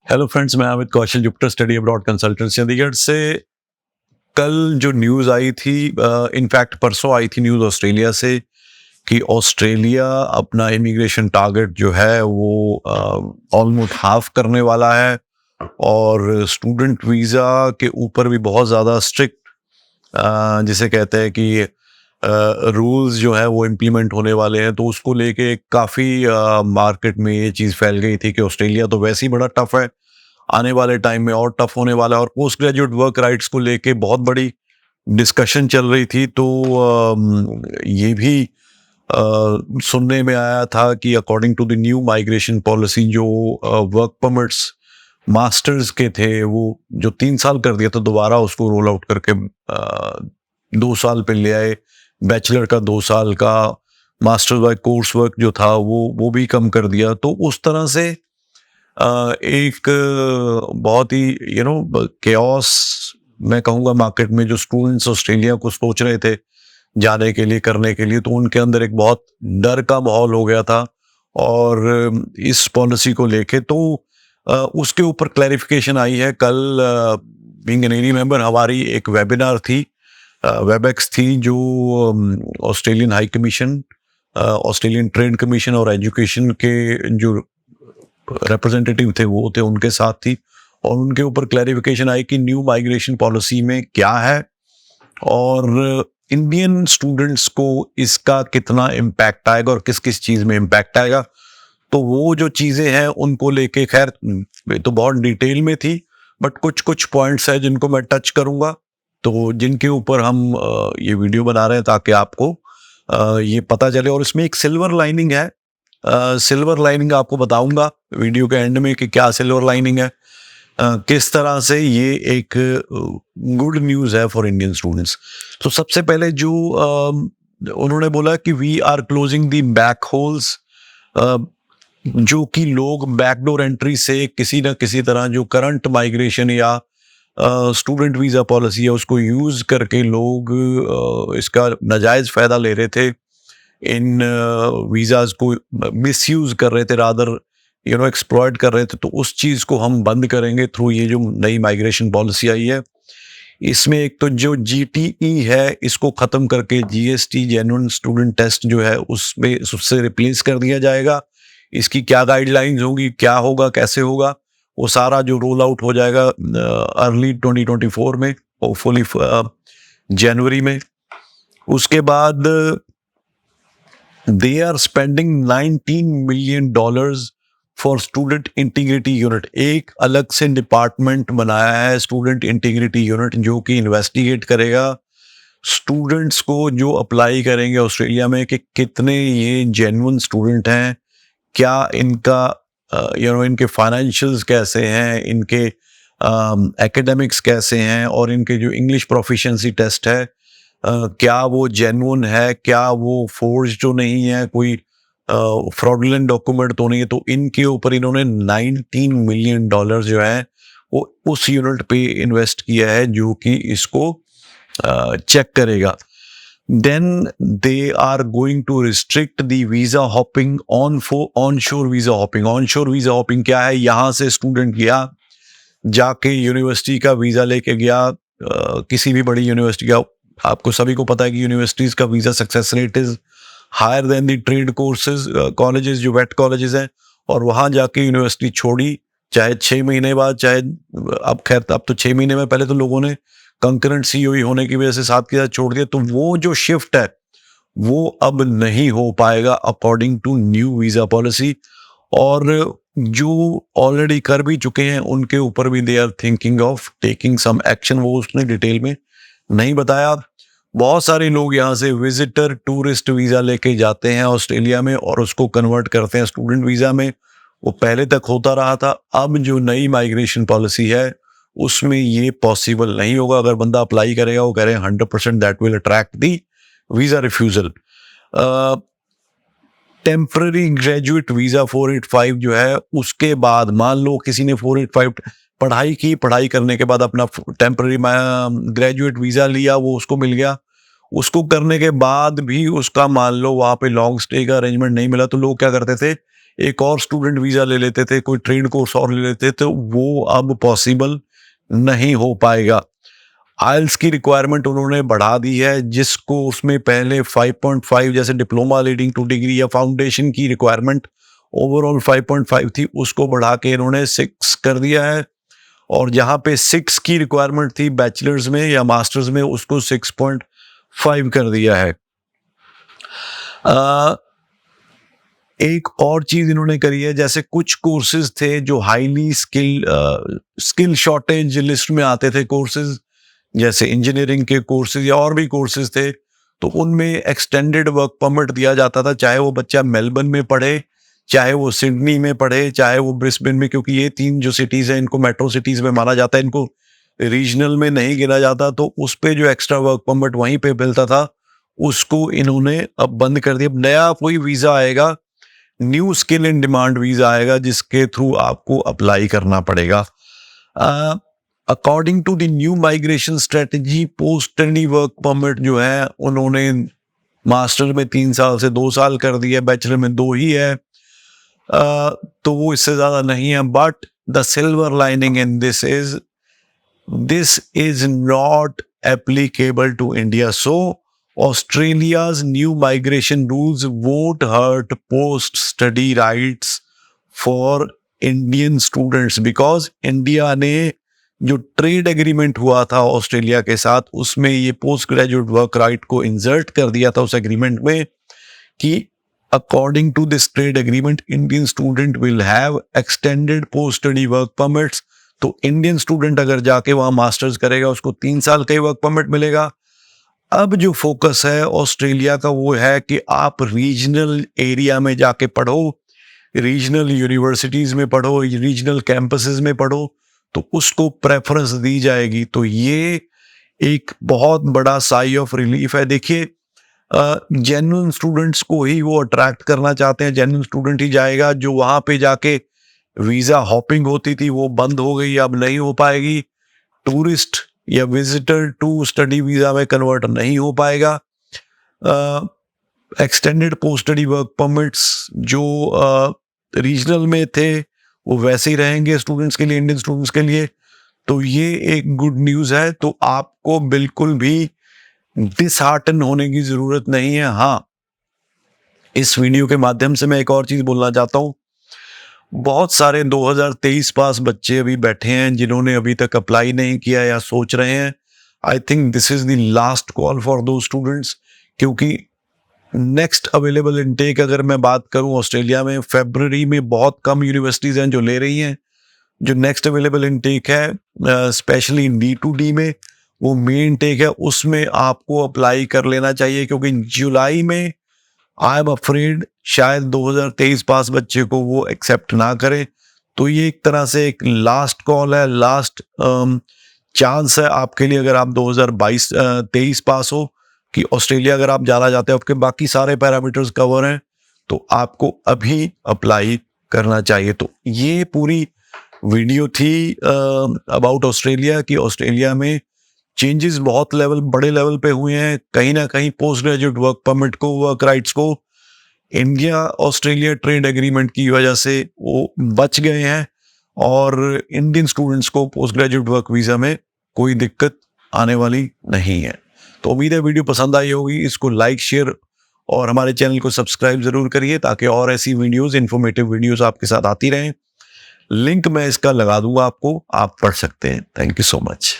Hello friends, मैं Amit Kaushal, Jupiter study abroad consultant Chandigarh से। कल जो न्यूज़ आई थी, इनफैक्ट परसों आई थी न्यूज़ ऑस्ट्रेलिया से कि ऑस्ट्रेलिया अपना इमिग्रेशन टारगेट जो है वो ऑलमोस्ट हाफ करने वाला है और स्टूडेंट वीज़ा के ऊपर भी बहुत ज़्यादा स्ट्रिक्ट जिसे कहते हैं कि रूल्स जो है वो इम्प्लीमेंट होने वाले हैं। तो उसको लेके काफ़ी मार्केट में ये चीज़ फैल गई थी कि ऑस्ट्रेलिया तो वैसे ही बड़ा टफ है, आने वाले टाइम में और टफ होने वाला है। और पोस्ट ग्रेजुएट वर्क राइट्स को लेके बहुत बड़ी डिस्कशन चल रही थी। तो ये भी सुनने में आया था कि according to the new migration policy जो वर्क परमिट्स मास्टर्स के थे वो जो 3 साल कर दिया था, दोबारा उसको रोल आउट करके 2 साल पे ले आए। बैचलर का 2 साल का, मास्टर्स बाय कोर्स वर्क जो था वो भी कम कर दिया। तो उस तरह से एक बहुत ही केओस मैं कहूँगा मार्केट में, जो स्टूडेंट्स ऑस्ट्रेलिया को सोच रहे थे जाने के लिए, करने के लिए, तो उनके अंदर एक बहुत डर का माहौल हो गया था। और इस पॉलिसी को लेके तो उसके ऊपर क्लैरिफिकेशन आई है। कल बीइंग एन एरी मेंबर हमारी एक वेबिनार थी, वेबएक्स थी, जो Australian high commission, Australian trade commission और एजुकेशन के जो रिप्रेजेंटेटिव थे वो थे, उनके साथ थी। और उनके ऊपर क्लैरिफिकेशन आई कि न्यू माइग्रेशन पॉलिसी में क्या है और इंडियन स्टूडेंट्स को इसका कितना इम्पैक्ट आएगा और किस किस चीज़ में इम्पैक्ट आएगा। तो वो जो चीज़ें हैं उनको लेके, खैर तो बहुत डिटेल में थी, बट कुछ कुछ पॉइंट्स हैं जिनको मैं टच करूंगा, तो जिनके ऊपर हम ये वीडियो बना रहे हैं ताकि आपको ये पता चले। और इसमें एक सिल्वर लाइनिंग है, सिल्वर लाइनिंग आपको बताऊंगा वीडियो के एंड में कि क्या सिल्वर लाइनिंग है, किस तरह से ये एक गुड न्यूज़ है फॉर इंडियन स्टूडेंट्स। तो सबसे पहले जो उन्होंने बोला कि we are closing the back holes, जो कि लोग बैकडोर एंट्री से किसी ना किसी तरह जो करंट माइग्रेशन या स्टूडेंट वीज़ा पॉलिसी है उसको यूज़ करके लोग इसका नाजायज़ फ़ायदा ले रहे थे, इन वीज़ाज़ को मिसयूज़ कर रहे थे, रादर एक्सप्लॉइट कर रहे थे। तो उस चीज़ को हम बंद करेंगे थ्रू ये जो नई माइग्रेशन पॉलिसी आई है। इसमें एक तो जो जीटीई है इसको ख़त्म करके जीएसटी, जेन्युइन स्टूडेंट टेस्ट जो है उसमें उससे रिप्लेस कर दिया जाएगा। इसकी क्या गाइडलाइंस होंगी, क्या होगा, कैसे होगा, वो सारा जो रोल आउट हो जाएगा अर्ली 2024 में, होपफुली जनवरी में। उसके बाद they are spending $19 million for student integrity unit. एक अलग से डिपार्टमेंट बनाया है स्टूडेंट इंटीग्रिटी यूनिट, जो कि इन्वेस्टिगेट करेगा स्टूडेंट्स को जो अप्लाई करेंगे ऑस्ट्रेलिया में कि कितने ये जेन्युइन स्टूडेंट हैं, क्या इनका इनके फाइनेंशियल्स कैसे हैं, इनके एकेडमिक्स कैसे हैं, और इनके जो इंग्लिश प्रोफिशिएंसी टेस्ट है क्या वो जेन्युइन है, क्या वो फोर्ज तो नहीं है, कोई फ्रॉडुलेंट डॉक्यूमेंट तो नहीं है। तो इनके ऊपर इन्होंने $19 मिलियन जो है वो उस यूनिट पे इन्वेस्ट किया है जो कि इसको चेक करेगा। Then they are going to restrict the visa hopping on shore visa hopping. On shore visa hopping क्या है? यहाँ से स्टूडेंट गया, जाके यूनिवर्सिटी का वीज़ा लेके गया, किसी भी बड़ी यूनिवर्सिटी का, आपको सभी को पता है कि यूनिवर्सिटीज़ का visa success rate is higher than the trade courses colleges, जो वेट कॉलेजेस हैं। और वहाँ जाके यूनिवर्सिटी छोड़ी, चाहे 6 महीने बाद, चाहे अब खैर अब तो 6 महीने में, पहले तो लोगों ने कंकरेंट सीओई होने की वजह से साथ के साथ छोड़ दिया। तो वो जो शिफ्ट है वो अब नहीं हो पाएगा according to new visa policy. और जो ऑलरेडी कर भी चुके हैं उनके ऊपर भी they are thinking of taking some action. वो उसने डिटेल में नहीं बताया। बहुत सारे लोग यहाँ से विजिटर टूरिस्ट वीज़ा लेके जाते हैं ऑस्ट्रेलिया में और उसको कन्वर्ट करते हैं स्टूडेंट वीज़ा में। वो पहले तक होता रहा था, अब जो नई माइग्रेशन पॉलिसी है उसमें ये पॉसिबल नहीं होगा। अगर बंदा अप्लाई करेगा, वो कह रहे हैं 100% that will attract the visa refusal. Temporary graduate visa 485 जो है, उसके बाद मान लो किसी ने 485 पढ़ाई की, पढ़ाई करने के बाद अपना टेम्पररी ग्रेजुएट वीज़ा लिया, वो उसको मिल गया। उसको करने के बाद भी उसका मान लो वहाँ पे लॉन्ग स्टे का अरेंजमेंट नहीं मिला, तो लोग क्या करते थे, एक और स्टूडेंट वीज़ा ले लेते थे, कोई ट्रेड कोर्स और ले लेते थे, वो अब पॉसिबल नहीं हो पाएगा। आइल्स की रिक्वायरमेंट उन्होंने बढ़ा दी है, जिसको उसमें पहले 5.5 जैसे डिप्लोमा लीडिंग टू डिग्री या फाउंडेशन की रिक्वायरमेंट ओवरऑल 5.5 थी, उसको बढ़ा के इन्होंने 6 कर दिया है। और जहाँ पे 6 की रिक्वायरमेंट थी बैचलर्स में या मास्टर्स में, उसको 6.5 कर दिया है। एक और चीज इन्होंने करी है, जैसे कुछ कोर्सेज थे जो हाईली स्किल शॉर्टेज लिस्ट में आते थे कोर्सेज, जैसे इंजीनियरिंग के कोर्सेज या और भी कोर्सेज थे, तो उनमें एक्सटेंडेड वर्क परमिट दिया जाता था, चाहे वो बच्चा मेलबर्न में पढ़े, चाहे वो सिडनी में पढ़े, चाहे वो ब्रिस्बेन में, क्योंकि ये 3 जो सिटीज़ हैं इनको मेट्रो सिटीज़ में माना जाता है, इनको रीजनल में नहीं गिना जाता। तो उस पे जो एक्स्ट्रा वर्क परमिट वहीं पे मिलता था, उसको इन्होंने अब बंद कर दिया। अब नया कोई वीज़ा आएगा, new skill in demand visa आएगा, जिसके थ्रू आपको अप्लाई करना पड़ेगा। According to the new migration strategy, post study work permit जो है उन्होंने मास्टर में 3 साल से 2 साल कर दिया, बैचलर में 2 ही है, तो वो इससे ज़्यादा नहीं है। But the silver lining in this is not applicable to India, so Australia's new migration rules won't hurt post-study rights for Indian students because India ने जो ट्रेड एग्रीमेंट हुआ था ऑस्ट्रेलिया के साथ, उसमें ये पोस्ट ग्रेजुएट वर्क राइट को insert कर दिया था उस एग्रीमेंट में कि according to this trade agreement Indian student will have extended post study work permits. तो इंडियन स्टूडेंट अगर जाके वहाँ मास्टर्स करेगा, उसको 3 साल का ही वर्क परमिट मिलेगा। अब जो फोकस है ऑस्ट्रेलिया का वो है कि आप रीजनल एरिया में जाके पढ़ो, रीजनल यूनिवर्सिटीज़ में पढ़ो, रीजनल कैंपसेस में पढ़ो, तो उसको प्रेफरेंस दी जाएगी। तो ये एक बहुत बड़ा साई ऑफ रिलीफ है। देखिए, जेन्युइन स्टूडेंट्स को ही वो अट्रैक्ट करना चाहते हैं, जेन्युइन स्टूडेंट ही जाएगा। जो वहाँ पे जाके वीज़ा हॉपिंग होती थी वो बंद हो गई, अब नहीं हो पाएगी। टूरिस्ट या विजिटर टू स्टडी वीज़ा में कन्वर्ट नहीं हो पाएगा। Extended post study work permits जो रीजनल में थे वो वैसे ही रहेंगे स्टूडेंट्स के लिए, इंडियन स्टूडेंट्स के लिए। तो ये एक गुड न्यूज़ है। तो आपको बिल्कुल भी डिसहार्टन होने की ज़रूरत नहीं है। हाँ, इस वीडियो के माध्यम से मैं एक और चीज़ बोलना चाहता हूँ। बहुत सारे 2023 पास बच्चे अभी बैठे हैं जिन्होंने अभी तक अप्लाई नहीं किया या सोच रहे हैं। I think this is the last call for दो स्टूडेंट्स, क्योंकि नेक्स्ट अवेलेबल इनटेक अगर मैं बात करूं ऑस्ट्रेलिया में, फरवरी में बहुत कम यूनिवर्सिटीज़ हैं जो ले रही हैं। जो नेक्स्ट अवेलेबल इनटेक है स्पेशली D2D में, वो मेन इनटेक है, उसमें आपको अप्लाई कर लेना चाहिए, क्योंकि जुलाई में आई एम अफ्रेड शायद 2023 पास बच्चे को वो एक्सेप्ट ना करें। तो ये एक तरह से एक लास्ट कॉल है, लास्ट चांस है आपके लिए, अगर आप 2023 पास हो, कि ऑस्ट्रेलिया अगर आप जाना चाहते हो, आपके बाकी सारे पैरामीटर्स कवर हैं, तो आपको अभी अप्लाई करना चाहिए। तो ये पूरी वीडियो थी अबाउट ऑस्ट्रेलिया, कि ऑस्ट्रेलिया में चेंजेस बहुत बड़े लेवल पे हुए हैं। कहीं ना कहीं पोस्ट ग्रेजुएट वर्क परमिट को, वर्क राइट्स को इंडिया ऑस्ट्रेलिया ट्रेड एग्रीमेंट की वजह से वो बच गए हैं, और इंडियन स्टूडेंट्स को पोस्ट ग्रेजुएट वर्क वीज़ा में कोई दिक्कत आने वाली नहीं है। तो उम्मीद है वीडियो पसंद आई होगी। इसको लाइक, शेयर और हमारे चैनल को सब्सक्राइब ज़रूर करिए, ताकि और ऐसी वीडियोज़, इन्फॉर्मेटिव वीडियोज़ आपके साथ आती रहें। लिंक मैं इसका लगा दूंगा आपको, आप पढ़ सकते हैं। Thank you so much.